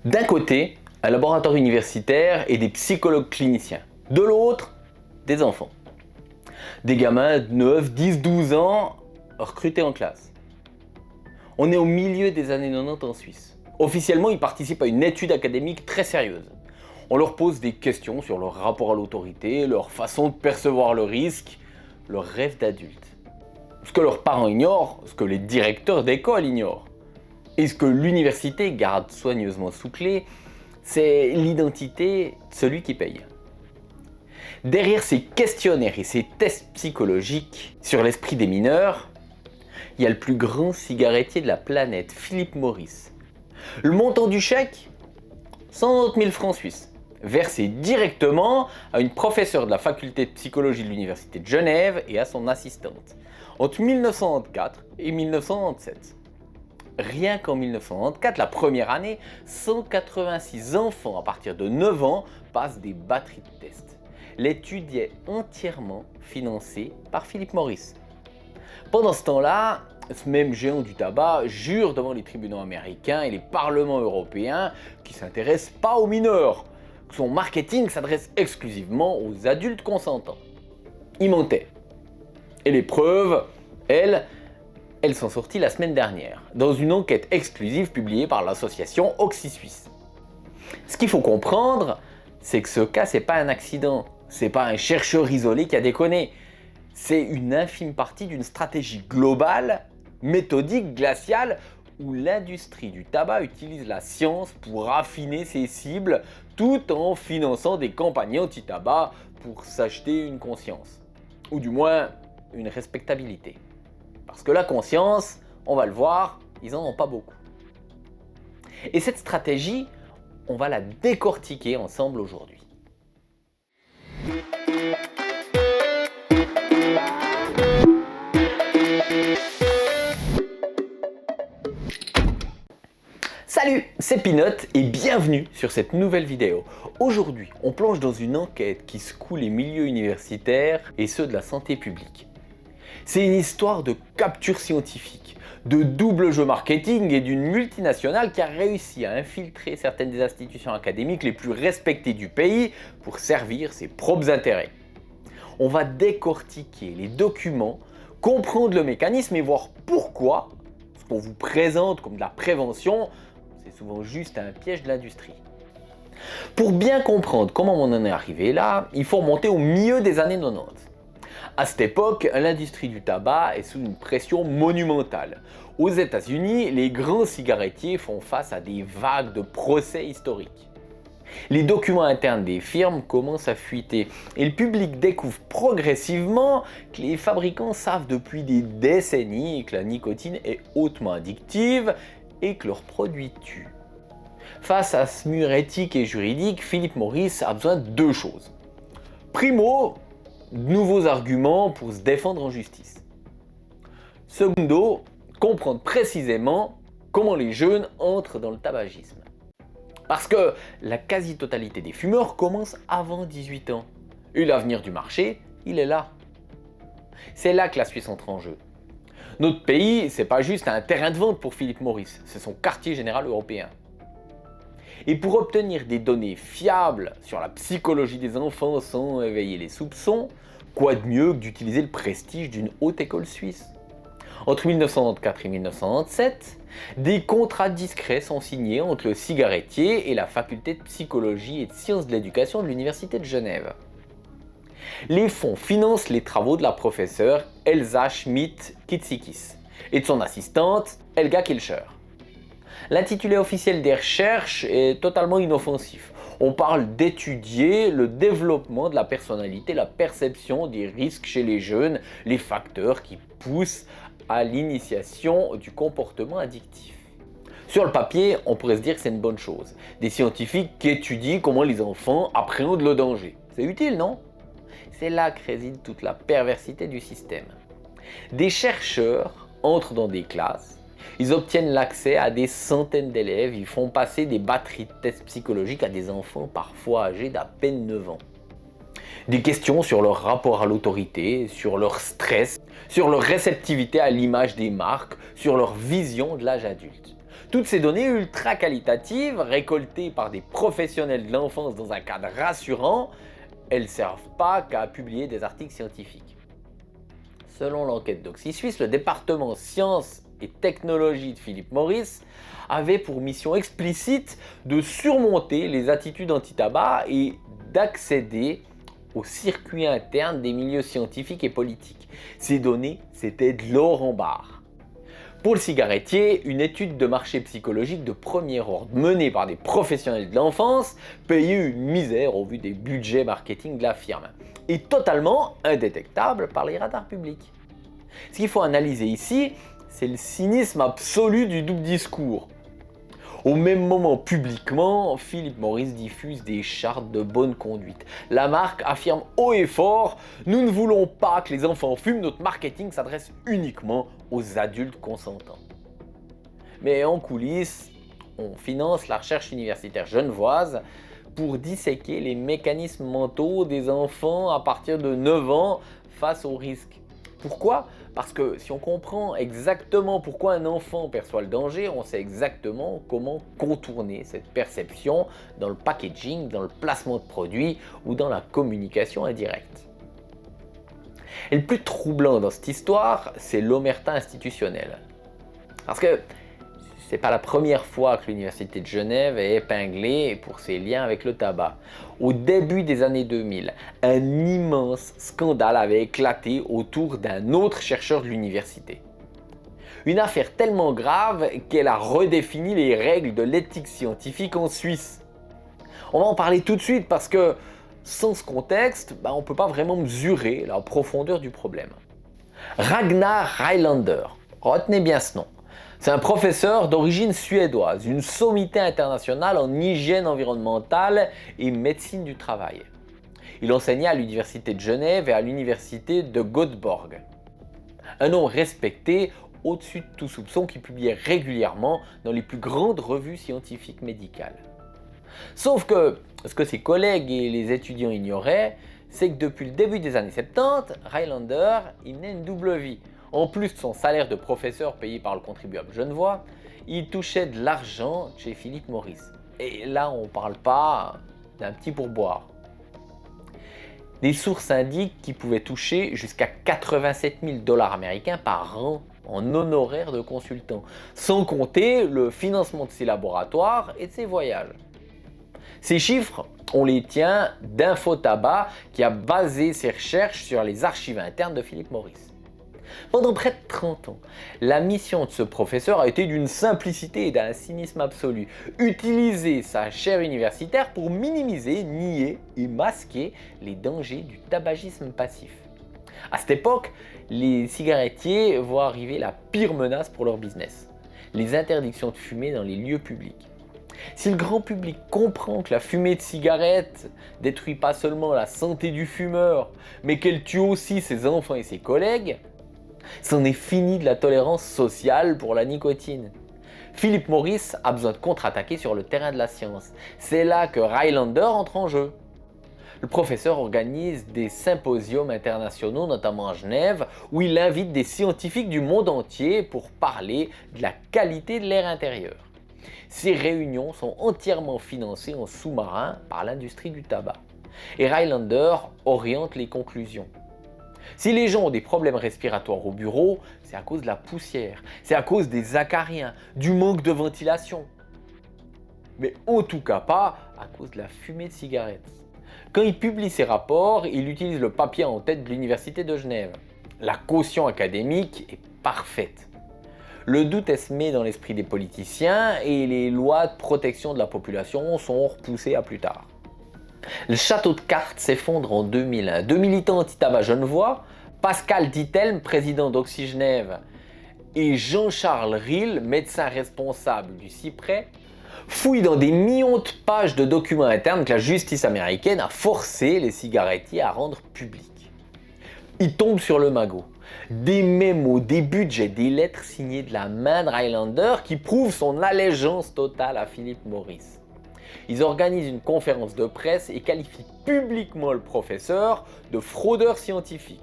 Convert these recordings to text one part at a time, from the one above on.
D'un côté, un laboratoire universitaire et des psychologues cliniciens. De l'autre, des enfants. Des gamins de 9, 10, 12 ans recrutés en classe. On est au milieu des années 90 en Suisse. Officiellement, ils participent à une étude académique très sérieuse. On leur pose des questions sur leur rapport à l'autorité, leur façon de percevoir le risque, leur rêve d'adulte. Ce que leurs parents ignorent, ce que les directeurs d'école ignorent, et ce que l'université garde soigneusement sous clé, c'est l'identité de celui qui paye. Derrière ces questionnaires et ces tests psychologiques sur l'esprit des mineurs, il y a le plus grand cigarettier de la planète, Philip Morris. Le montant du chèque, 190 000 francs suisses, versé directement à une professeure de la faculté de psychologie de l'université de Genève et à son assistante, entre 1994 et 1997. Rien qu'en 1994, la première année, 186 enfants à partir de 9 ans passent des batteries de tests. L'étude est entièrement financée par Philip Morris. Pendant ce temps-là, ce même géant du tabac jure devant les tribunaux américains et les parlements européens qu'il ne s'intéresse pas aux mineurs, que son marketing s'adresse exclusivement aux adultes consentants. Il mentait. Et les preuves, elles sont sorties la semaine dernière, dans une enquête exclusive publiée par l'association OxySuisse. Ce qu'il faut comprendre, c'est que ce cas, c'est pas un accident, c'est pas un chercheur isolé qui a déconné. C'est une infime partie d'une stratégie globale, méthodique, glaciale, où l'industrie du tabac utilise la science pour affiner ses cibles, tout en finançant des campagnes anti-tabac pour s'acheter une conscience. Ou du moins, une respectabilité. Parce que la conscience, on va le voir, ils n'en ont pas beaucoup. Et cette stratégie, on va la décortiquer ensemble aujourd'hui. Salut, c'est Peanut et bienvenue sur cette nouvelle vidéo. Aujourd'hui, on plonge dans une enquête qui secoue les milieux universitaires et ceux de la santé publique. C'est une histoire de capture scientifique, de double jeu marketing et d'une multinationale qui a réussi à infiltrer certaines des institutions académiques les plus respectées du pays pour servir ses propres intérêts. On va décortiquer les documents, comprendre le mécanisme et voir pourquoi ce qu'on vous présente comme de la prévention, c'est souvent juste un piège de l'industrie. Pour bien comprendre comment on en est arrivé là, il faut remonter au milieu des années 90. À cette époque, l'industrie du tabac est sous une pression monumentale. Aux États-Unis, les grands cigarettiers font face à des vagues de procès historiques. Les documents internes des firmes commencent à fuiter et le public découvre progressivement que les fabricants savent depuis des décennies que la nicotine est hautement addictive et que leurs produits tuent. Face à ce mur éthique et juridique, Philip Morris a besoin de deux choses. Primo, de nouveaux arguments pour se défendre en justice. Secondo, comprendre précisément comment les jeunes entrent dans le tabagisme. Parce que la quasi-totalité des fumeurs commence avant 18 ans. Et l'avenir du marché, il est là. C'est là que la Suisse entre en jeu. Notre pays, c'est pas juste un terrain de vente pour Philip Morris, c'est son quartier général européen. Et pour obtenir des données fiables sur la psychologie des enfants sans éveiller les soupçons, quoi de mieux que d'utiliser le prestige d'une haute école suisse? Entre 1994 et 1997, des contrats discrets sont signés entre le cigarettier et la faculté de psychologie et de sciences de l'éducation de l'université de Genève. Les fonds financent les travaux de la professeure Elsa Schmidt-Kitsikis et de son assistante Helga Kilscher. L'intitulé officiel des recherches est totalement inoffensif. On parle d'étudier le développement de la personnalité, la perception des risques chez les jeunes, les facteurs qui poussent à l'initiation du comportement addictif. Sur le papier, on pourrait se dire que c'est une bonne chose. Des scientifiques qui étudient comment les enfants appréhendent le danger. C'est utile, non? C'est là que réside toute la perversité du système. Des chercheurs entrent dans des classes, ils obtiennent l'accès à des centaines d'élèves, ils font passer des batteries de tests psychologiques à des enfants parfois âgés d'à peine 9 ans. Des questions sur leur rapport à l'autorité, sur leur stress, sur leur réceptivité à l'image des marques, sur leur vision de l'âge adulte. Toutes ces données ultra qualitatives, récoltées par des professionnels de l'enfance dans un cadre rassurant, elles ne servent pas qu'à publier des articles scientifiques. Selon l'enquête d'Oxysuisse, le département sciences et technologies de Philip Morris avait pour mission explicite de surmonter les attitudes anti-tabac et d'accéder au circuit interne des milieux scientifiques et politiques. Ces données, c'était de l'or en barre. Pour le cigarettier, une étude de marché psychologique de premier ordre menée par des professionnels de l'enfance payait une misère au vu des budgets marketing de la firme et totalement indétectable par les radars publics. Ce qu'il faut analyser ici, c'est le cynisme absolu du double discours. Au même moment, publiquement, Philip Morris diffuse des chartes de bonne conduite. La marque affirme haut et fort « Nous ne voulons pas que les enfants fument, notre marketing s'adresse uniquement aux adultes consentants ». Mais en coulisses, on finance la recherche universitaire genevoise pour disséquer les mécanismes mentaux des enfants à partir de 9 ans face aux risques. Pourquoi ? Parce que si on comprend exactement pourquoi un enfant perçoit le danger, on sait exactement comment contourner cette perception dans le packaging, dans le placement de produits ou dans la communication indirecte. Et le plus troublant dans cette histoire, c'est l'omerta institutionnelle. Parce que c'est pas la première fois que l'Université de Genève est épinglée pour ses liens avec le tabac. Au début des années 2000, un immense scandale avait éclaté autour d'un autre chercheur de l'université. Une affaire tellement grave qu'elle a redéfini les règles de l'éthique scientifique en Suisse. On va en parler tout de suite parce que sans ce contexte, on ne peut pas vraiment mesurer la profondeur du problème. Ragnar Rylander, retenez bien ce nom. C'est un professeur d'origine suédoise, une sommité internationale en hygiène environnementale et médecine du travail. Il enseignait à l'Université de Genève et à l'Université de Göteborg. Un homme respecté au-dessus de tout soupçon qui publiait régulièrement dans les plus grandes revues scientifiques médicales. Sauf que ce que ses collègues et les étudiants ignoraient, c'est que depuis le début des années 70, Rylander il menait une double vie. En plus de son salaire de professeur payé par le contribuable genevois, il touchait de l'argent chez Philip Morris. Et là, on ne parle pas d'un petit pourboire. Des sources indiquent qu'il pouvait toucher jusqu'à 87 000 $ américains par an en honoraires de consultant, sans compter le financement de ses laboratoires et de ses voyages. Ces chiffres, on les tient d'Infotabac qui a basé ses recherches sur les archives internes de Philip Morris. Pendant près de 30 ans, la mission de ce professeur a été d'une simplicité et d'un cynisme absolu. Utiliser sa chaire universitaire pour minimiser, nier et masquer les dangers du tabagisme passif. À cette époque, les cigarettiers voient arriver la pire menace pour leur business, les interdictions de fumer dans les lieux publics. Si le grand public comprend que la fumée de cigarette détruit pas seulement la santé du fumeur, mais qu'elle tue aussi ses enfants et ses collègues, c'en est fini de la tolérance sociale pour la nicotine. Philip Morris a besoin de contre-attaquer sur le terrain de la science. C'est là que Rylander entre en jeu. Le professeur organise des symposiums internationaux, notamment à Genève, où il invite des scientifiques du monde entier pour parler de la qualité de l'air intérieur. Ces réunions sont entièrement financées en sous-marin par l'industrie du tabac. Et Rylander oriente les conclusions. Si les gens ont des problèmes respiratoires au bureau, c'est à cause de la poussière, c'est à cause des acariens, du manque de ventilation. Mais en tout cas pas à cause de la fumée de cigarette. Quand il publie ses rapports, il utilise le papier en tête de l'Université de Genève. La caution académique est parfaite. Le doute est semé dans l'esprit des politiciens et les lois de protection de la population sont repoussées à plus tard. Le château de cartes s'effondre en 2001. Deux militants anti-tabac genevois, Pascal Dittelm, président d'Oxy-Genève, et Jean-Charles Rille, médecin responsable du CIPRES, fouillent dans des millions de pages de documents internes que la justice américaine a forcé les cigarettiers à rendre publics. Ils tombent sur le magot. Des mémos, des budgets, des lettres signées de la main de Rylander qui prouvent son allégeance totale à Philip Morris. Ils organisent une conférence de presse et qualifient publiquement le professeur de fraudeur scientifique.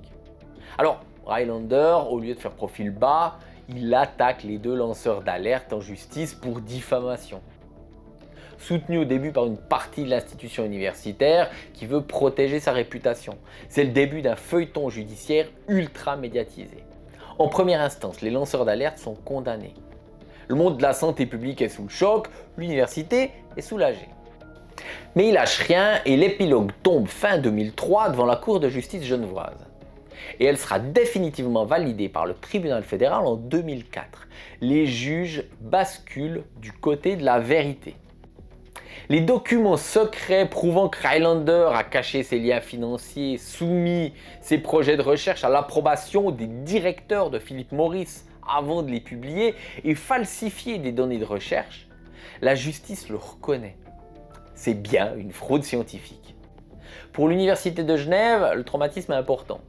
Alors, Rylander, au lieu de faire profil bas, il attaque les 2 lanceurs d'alerte en justice pour diffamation. Soutenu au début par une partie de l'institution universitaire qui veut protéger sa réputation. C'est le début d'un feuilleton judiciaire ultra médiatisé. En première instance, les lanceurs d'alerte sont condamnés. Le monde de la santé publique est sous le choc, l'université est soulagée. Mais il lâche rien et l'épilogue tombe fin 2003 devant la Cour de justice genevoise. Et elle sera définitivement validée par le tribunal fédéral en 2004. Les juges basculent du côté de la vérité. Les documents secrets prouvant que Highlander a caché ses liens financiers, soumis ses projets de recherche à l'approbation des directeurs de Philip Morris avant de les publier et falsifié des données de recherche, la justice le reconnaît. C'est bien une fraude scientifique. Pour l'Université de Genève, le traumatisme est important.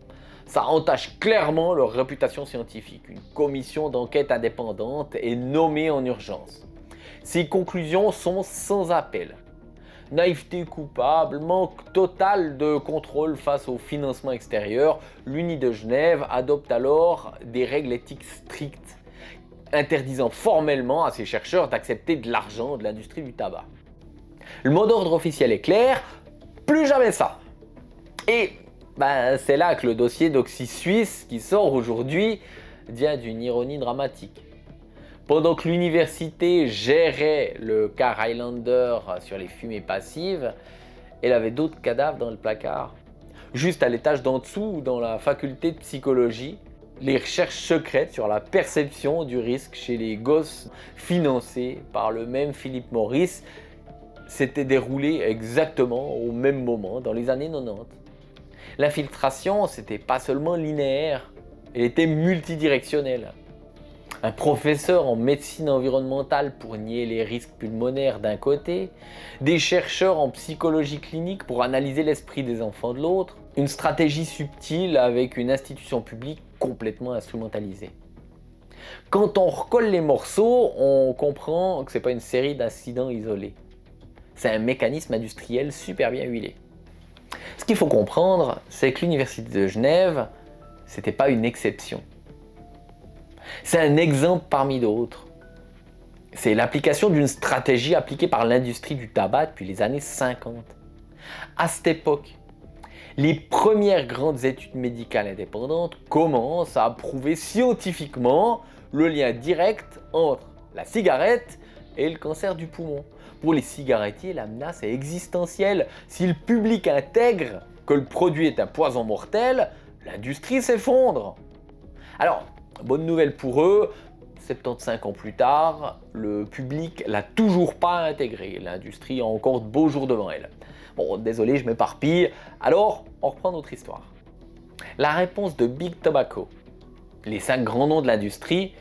Ça entache clairement leur réputation scientifique. Une commission d'enquête indépendante est nommée en urgence. Ses conclusions sont sans appel. Naïveté coupable, manque total de contrôle face au financement extérieur, l'Uni de Genève adopte alors des règles éthiques strictes, interdisant formellement à ses chercheurs d'accepter de l'argent de l'industrie du tabac. Le mot d'ordre officiel est clair, plus jamais ça. Et c'est là que le dossier d'Oxy Suisse qui sort aujourd'hui vient d'une ironie dramatique. Pendant que l'université gérait le cas Highlander sur les fumées passives, elle avait d'autres cadavres dans le placard. Juste à l'étage d'en dessous, dans la faculté de psychologie, les recherches secrètes sur la perception du risque chez les gosses financés par le même Philip Morris s'étaient déroulées exactement au même moment, dans les années 90. L'infiltration, c'était pas seulement linéaire, elle était multidirectionnelle. Un professeur en médecine environnementale pour nier les risques pulmonaires d'un côté, des chercheurs en psychologie clinique pour analyser l'esprit des enfants de l'autre, une stratégie subtile avec une institution publique complètement instrumentalisée. Quand on recolle les morceaux, on comprend que ce n'est pas une série d'incidents isolés. C'est un mécanisme industriel super bien huilé. Ce qu'il faut comprendre, c'est que l'Université de Genève, c'était pas une exception. C'est un exemple parmi d'autres. C'est l'application d'une stratégie appliquée par l'industrie du tabac depuis les années 50. À cette époque, les premières grandes études médicales indépendantes commencent à prouver scientifiquement le lien direct entre la cigarette et le cancer du poumon. Pour les cigarettiers, la menace est existentielle. Si le public intègre que le produit est un poison mortel, l'industrie s'effondre. Alors, bonne nouvelle pour eux, 75 ans plus tard, le public l'a toujours pas intégré. L'industrie a encore de beaux jours devant elle. Bon, désolé, je m'éparpille. Alors, on reprend notre histoire. La réponse de Big Tobacco, les 5 grands noms de l'industrie,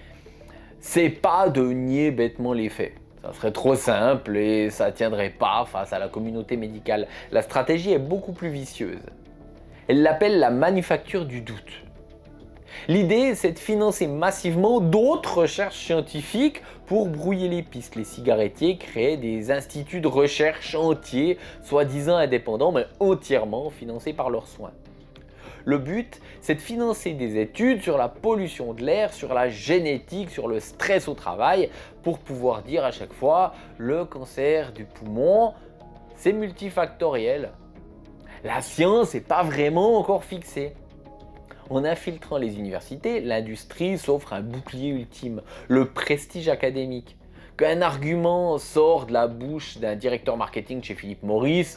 c'est pas de nier bêtement les faits. Ça serait trop simple et ça tiendrait pas face à la communauté médicale. La stratégie est beaucoup plus vicieuse. Elle l'appelle la manufacture du doute. L'idée, c'est de financer massivement d'autres recherches scientifiques pour brouiller les pistes. Les cigarettiers créaient des instituts de recherche entiers, soi-disant indépendants, mais entièrement financés par leurs soins. Le but, c'est de financer des études sur la pollution de l'air, sur la génétique, sur le stress au travail, pour pouvoir dire à chaque fois, le cancer du poumon, c'est multifactoriel. La science n'est pas vraiment encore fixée. En infiltrant les universités, l'industrie s'offre un bouclier ultime, le prestige académique. Qu'un argument sort de la bouche d'un directeur marketing chez Philip Morris,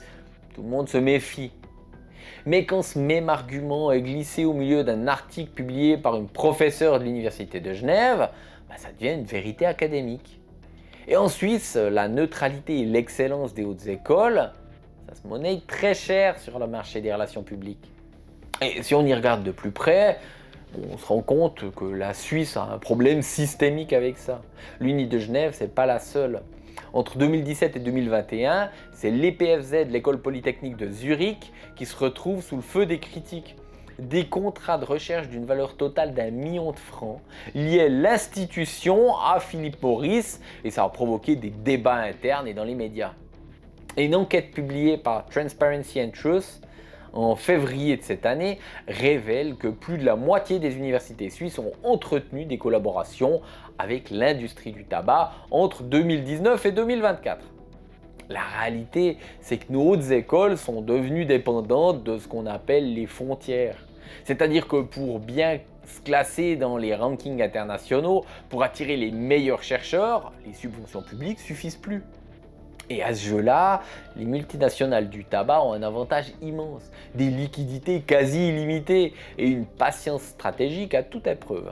tout le monde se méfie. Mais quand ce même argument est glissé au milieu d'un article publié par une professeure de l'Université de Genève, ça devient une vérité académique. Et en Suisse, la neutralité et l'excellence des hautes écoles, ça se monnaie très cher sur le marché des relations publiques. Et si on y regarde de plus près, on se rend compte que la Suisse a un problème systémique avec ça. L'Uni de Genève, c'est pas la seule. Entre 2017 et 2021, c'est l'EPFZ, l'école polytechnique de Zurich, qui se retrouve sous le feu des critiques. Des contrats de recherche d'une valeur totale d'1 million de francs liaient l'institution à Philip Morris et ça a provoqué des débats internes et dans les médias. Et une enquête publiée par Transparency and Truth en février de cette année, révèle que plus de la moitié des universités suisses ont entretenu des collaborations avec l'industrie du tabac entre 2019 et 2024. La réalité, c'est que nos hautes écoles sont devenues dépendantes de ce qu'on appelle les frontières. C'est-à-dire que pour bien se classer dans les rankings internationaux, pour attirer les meilleurs chercheurs, les subventions publiques suffisent plus. Et à ce jeu-là, les multinationales du tabac ont un avantage immense, des liquidités quasi illimitées et une patience stratégique à toute épreuve.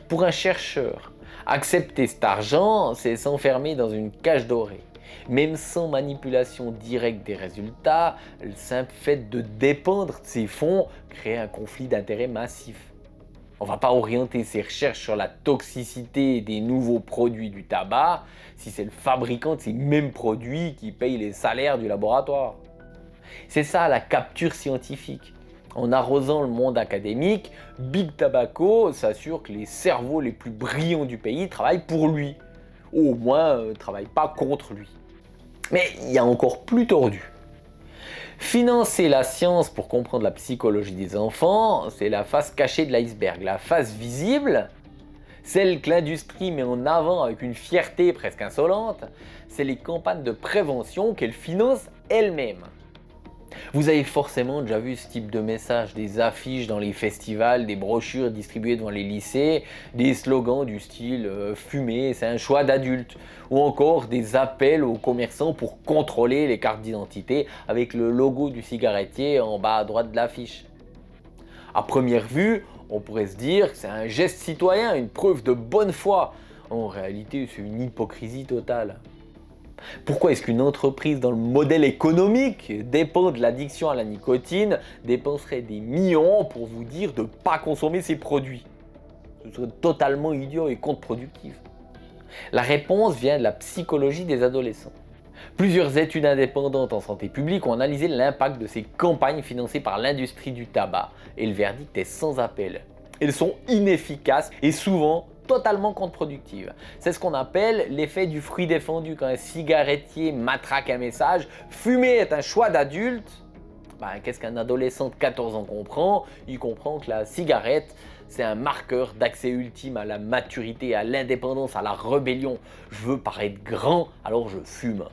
Pour un chercheur, accepter cet argent, c'est s'enfermer dans une cage dorée. Même sans manipulation directe des résultats, le simple fait de dépendre de ces fonds crée un conflit d'intérêts massif. On ne va pas orienter ses recherches sur la toxicité des nouveaux produits du tabac si c'est le fabricant de ces mêmes produits qui paye les salaires du laboratoire. C'est ça la capture scientifique. En arrosant le monde académique, Big Tobacco s'assure que les cerveaux les plus brillants du pays travaillent pour lui, ou au moins ne travaillent pas contre lui. Mais il y a encore plus tordu. Financer la science pour comprendre la psychologie des enfants, c'est la face cachée de l'iceberg. La face visible, celle que l'industrie met en avant avec une fierté presque insolente, c'est les campagnes de prévention qu'elle finance elle-même. Vous avez forcément déjà vu ce type de message, des affiches dans les festivals, des brochures distribuées devant les lycées, des slogans du style « fumer, c'est un choix d'adulte » ou encore des appels aux commerçants pour contrôler les cartes d'identité avec le logo du cigarettier en bas à droite de l'affiche. À première vue, on pourrait se dire que c'est un geste citoyen, une preuve de bonne foi. En réalité, c'est une hypocrisie totale. Pourquoi est-ce qu'une entreprise dans le modèle économique dépend de l'addiction à la nicotine dépenserait des millions pour vous dire de ne pas consommer ces produits? Ce serait totalement idiot et contre-productif. La réponse vient de la psychologie des adolescents. Plusieurs études indépendantes en santé publique ont analysé l'impact de ces campagnes financées par l'industrie du tabac et le verdict est sans appel. Elles sont inefficaces et souvent totalement contre-productive. C'est ce qu'on appelle l'effet du fruit défendu. Quand un cigarettier matraque un message « Fumer est un choix d'adulte », qu'est-ce qu'un adolescent de 14 ans comprend? Il comprend que la cigarette, c'est un marqueur d'accès ultime à la maturité, à l'indépendance, à la rébellion. Je veux paraître grand, alors je fume.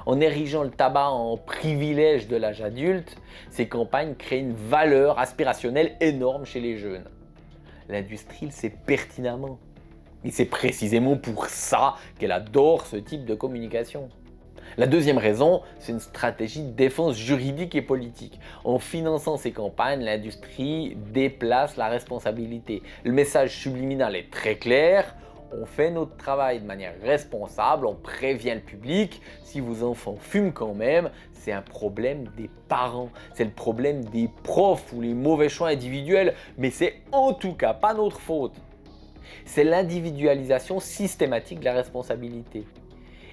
En érigeant le tabac en privilège de l'âge adulte, ces campagnes créent une valeur aspirationnelle énorme chez les jeunes. L'industrie le sait pertinemment. Et c'est précisément pour ça qu'elle adore ce type de communication. La deuxième raison, c'est une stratégie de défense juridique et politique. En finançant ces campagnes, l'industrie déplace la responsabilité. Le message subliminal est très clair. On fait notre travail de manière responsable, on prévient le public. Si vos enfants fument quand même, c'est un problème des parents. C'est le problème des profs ou les mauvais choix individuels, mais c'est en tout cas pas notre faute. C'est l'individualisation systématique de la responsabilité.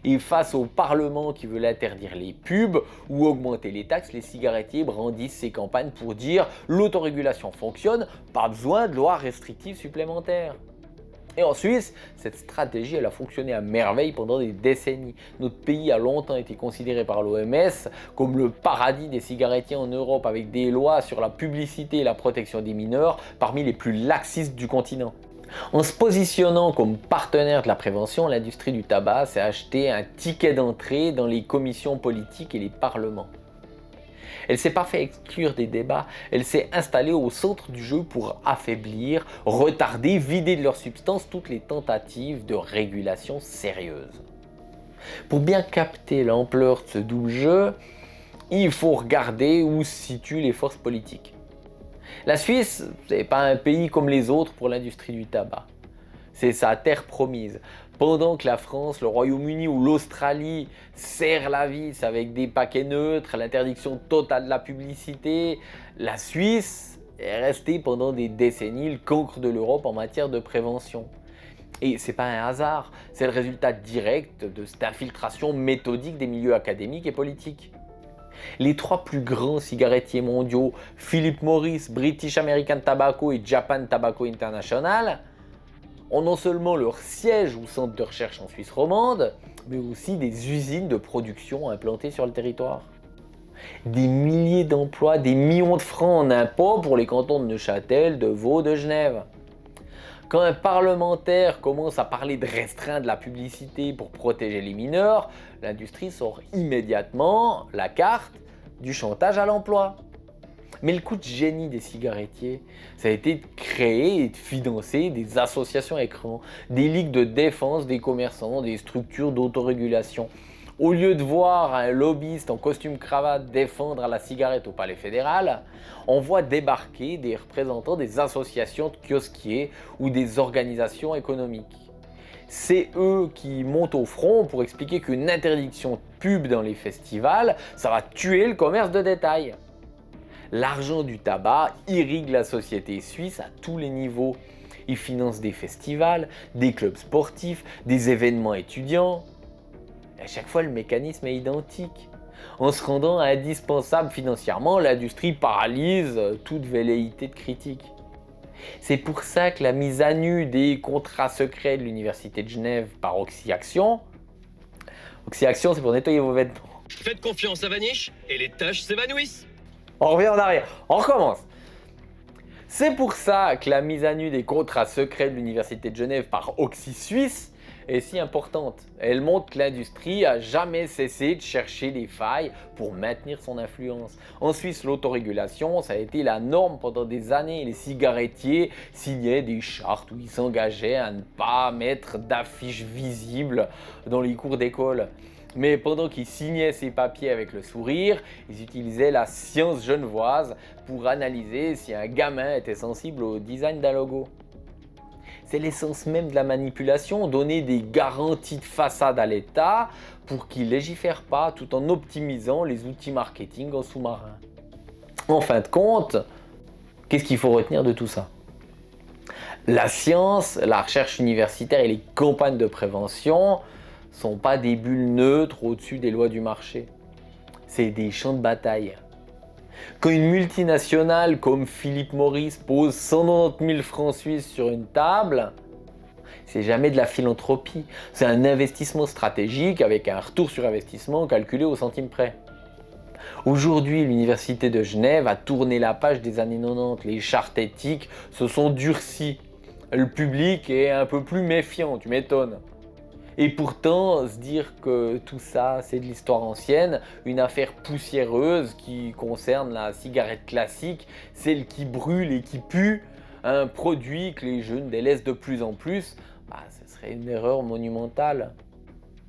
Et face au Parlement qui veut interdire les pubs ou augmenter les taxes, les cigarettiers brandissent ces campagnes pour dire « l'autorégulation fonctionne, pas besoin de lois restrictives supplémentaires ». Et en Suisse, cette stratégie elle a fonctionné à merveille pendant des décennies. Notre pays a longtemps été considéré par l'OMS comme le paradis des cigarettiers en Europe avec des lois sur la publicité et la protection des mineurs parmi les plus laxistes du continent. En se positionnant comme partenaire de la prévention, l'industrie du tabac s'est acheté un ticket d'entrée dans les commissions politiques et les parlements. Elle ne s'est pas fait exclure des débats, elle s'est installée au centre du jeu pour affaiblir, retarder, vider de leur substance toutes les tentatives de régulation sérieuse. Pour bien capter l'ampleur de ce double jeu, il faut regarder où se situent les forces politiques. La Suisse, c'est pas un pays comme les autres pour l'industrie du tabac. C'est sa terre promise. Pendant que la France, le Royaume-Uni ou l'Australie serrent la vis avec des paquets neutres, l'interdiction totale de la publicité, la Suisse est restée pendant des décennies le cancre de l'Europe en matière de prévention. Et c'est pas un hasard, c'est le résultat direct de cette infiltration méthodique des milieux académiques et politiques. Les trois plus grands cigarettiers mondiaux, Philip Morris, British American Tobacco et Japan Tobacco International, ont non seulement leur siège ou centre de recherche en Suisse romande, mais aussi des usines de production implantées sur le territoire. Des milliers d'emplois, des millions de francs en impôts pour les cantons de Neuchâtel, de Vaud, de Genève. Quand un parlementaire commence à parler de restreindre la publicité pour protéger les mineurs, l'industrie sort immédiatement la carte du chantage à l'emploi. Mais le coup de génie des cigarettiers, ça a été de créer et de financer des associations écrans, des ligues de défense des commerçants, des structures d'autorégulation. Au lieu de voir un lobbyiste en costume cravate défendre la cigarette au palais fédéral, on voit débarquer des représentants des associations de kiosquiers ou des organisations économiques. C'est eux qui montent au front pour expliquer qu'une interdiction de pub dans les festivals, ça va tuer le commerce de détail. L'argent du tabac irrigue la société suisse à tous les niveaux. Il finance des festivals, des clubs sportifs, des événements étudiants. Et à chaque fois, le mécanisme est identique. En se rendant indispensable financièrement, l'industrie paralyse toute velléité de critique. C'est pour ça que la mise à nu des contrats secrets de l'Université de Genève par Oxyaction, Oxyaction c'est pour nettoyer vos vêtements. Faites confiance à Vanish et les tâches s'évanouissent. On revient en arrière, on recommence. C'est pour ça que la mise à nu des contrats secrets de l'Université de Genève par Oxy Suisse est si importante. Elle montre que l'industrie a jamais cessé de chercher des failles pour maintenir son influence. En Suisse, l'autorégulation, ça a été la norme pendant des années. Les cigarettiers signaient des chartes où ils s'engageaient à ne pas mettre d'affiches visibles dans les cours d'école. Mais pendant qu'ils signaient ces papiers avec le sourire, ils utilisaient la science genevoise pour analyser si un gamin était sensible au design d'un logo. C'est l'essence même de la manipulation, donner des garanties de façade à l'État pour qu'il ne légifère pas tout en optimisant les outils marketing en sous-marin. En fin de compte, qu'est-ce qu'il faut retenir de tout ça ? La science, la recherche universitaire et les campagnes de prévention ne sont pas des bulles neutres au-dessus des lois du marché. C'est des champs de bataille. Quand une multinationale comme Philip Morris pose 190 000 francs suisses sur une table, c'est jamais de la philanthropie, c'est un investissement stratégique avec un retour sur investissement calculé au centime près. Aujourd'hui, l'Université de Genève a tourné la page des années 90, les chartes éthiques se sont durcies. Le public est un peu plus méfiant, tu m'étonnes. Et pourtant, se dire que tout ça, c'est de l'histoire ancienne, une affaire poussiéreuse qui concerne la cigarette classique, celle qui brûle et qui pue, un produit que les jeunes délaissent de plus en plus, ce serait une erreur monumentale.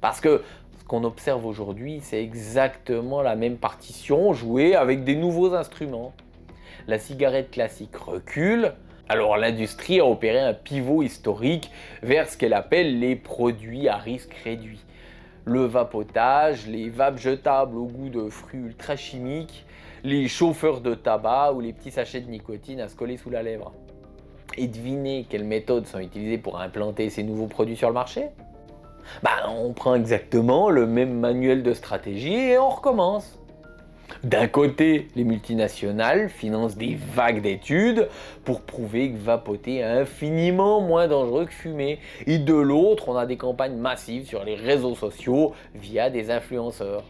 Parce que ce qu'on observe aujourd'hui, c'est exactement la même partition jouée avec des nouveaux instruments. La cigarette classique recule. Alors l'industrie a opéré un pivot historique vers ce qu'elle appelle les produits à risque réduit. Le vapotage, les vapes jetables au goût de fruits ultra chimiques, les chauffeurs de tabac ou les petits sachets de nicotine à se coller sous la lèvre. Et devinez quelles méthodes sont utilisées pour implanter ces nouveaux produits sur le marché ? On prend exactement le même manuel de stratégie et on recommence. D'un côté, les multinationales financent des vagues d'études pour prouver que vapoter est infiniment moins dangereux que fumer. Et de l'autre, on a des campagnes massives sur les réseaux sociaux via des influenceurs.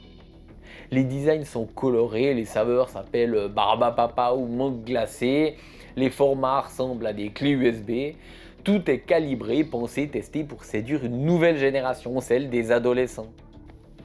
Les designs sont colorés, les saveurs s'appellent Barbapapa ou menthe glacée, les formats ressemblent à des clés USB. Tout est calibré, pensé, testé pour séduire une nouvelle génération, celle des adolescents.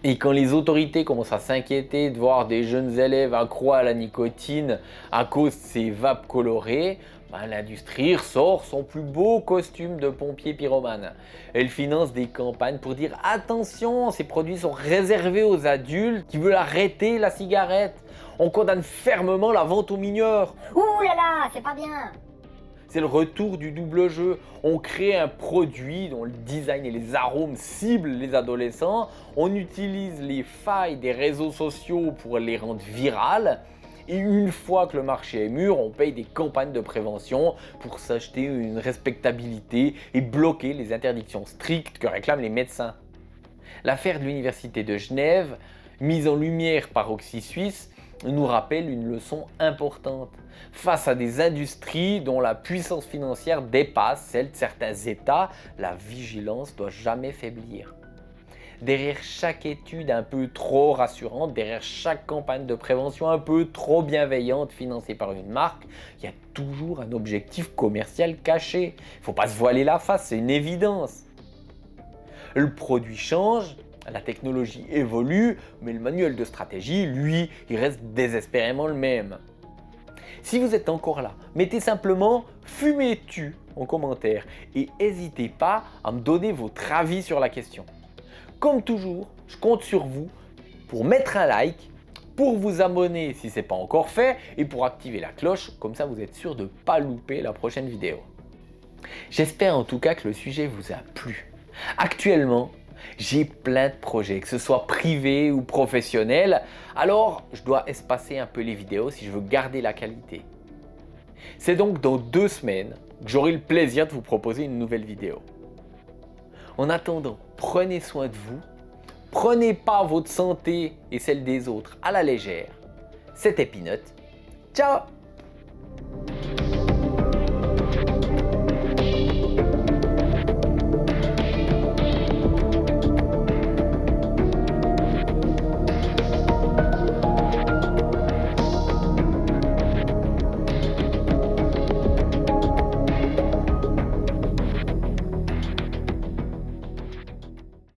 Et quand les autorités commencent à s'inquiéter de voir des jeunes élèves accros à la nicotine à cause de ces vapes colorées, l'industrie ressort son plus beau costume de pompier pyromane. Elle finance des campagnes pour dire « Attention, ces produits sont réservés aux adultes qui veulent arrêter la cigarette. On condamne fermement la vente aux mineurs. » Ouh là là, c'est pas bien. C'est le retour du double jeu. On crée un produit dont le design et les arômes ciblent les adolescents. On utilise les failles des réseaux sociaux pour les rendre virales. Et une fois que le marché est mûr, on paye des campagnes de prévention pour s'acheter une respectabilité et bloquer les interdictions strictes que réclament les médecins. L'affaire de l'Université de Genève, mise en lumière par Oxy Suisse, nous rappelle une leçon importante. Face à des industries dont la puissance financière dépasse celle de certains États, la vigilance doit jamais faiblir. derrière chaque étude un peu trop rassurante, derrière chaque campagne de prévention un peu trop bienveillante financée par une marque, il y a toujours un objectif commercial caché. Il ne faut pas se voiler la face, c'est une évidence. Le produit change, la technologie évolue, mais le manuel de stratégie, lui, il reste désespérément le même. Si vous êtes encore là, mettez simplement « fumez-tu » en commentaire et n'hésitez pas à me donner votre avis sur la question. Comme toujours, je compte sur vous pour mettre un like, pour vous abonner si ce n'est pas encore fait et pour activer la cloche, comme ça vous êtes sûr de ne pas louper la prochaine vidéo. J'espère en tout cas que le sujet vous a plu. Actuellement, j'ai plein de projets, que ce soit privé ou professionnel, alors je dois espacer un peu les vidéos si je veux garder la qualité. C'est donc dans 2 semaines que j'aurai le plaisir de vous proposer une nouvelle vidéo. En attendant, prenez soin de vous, prenez pas votre santé et celle des autres à la légère. C'était Peanut, ciao!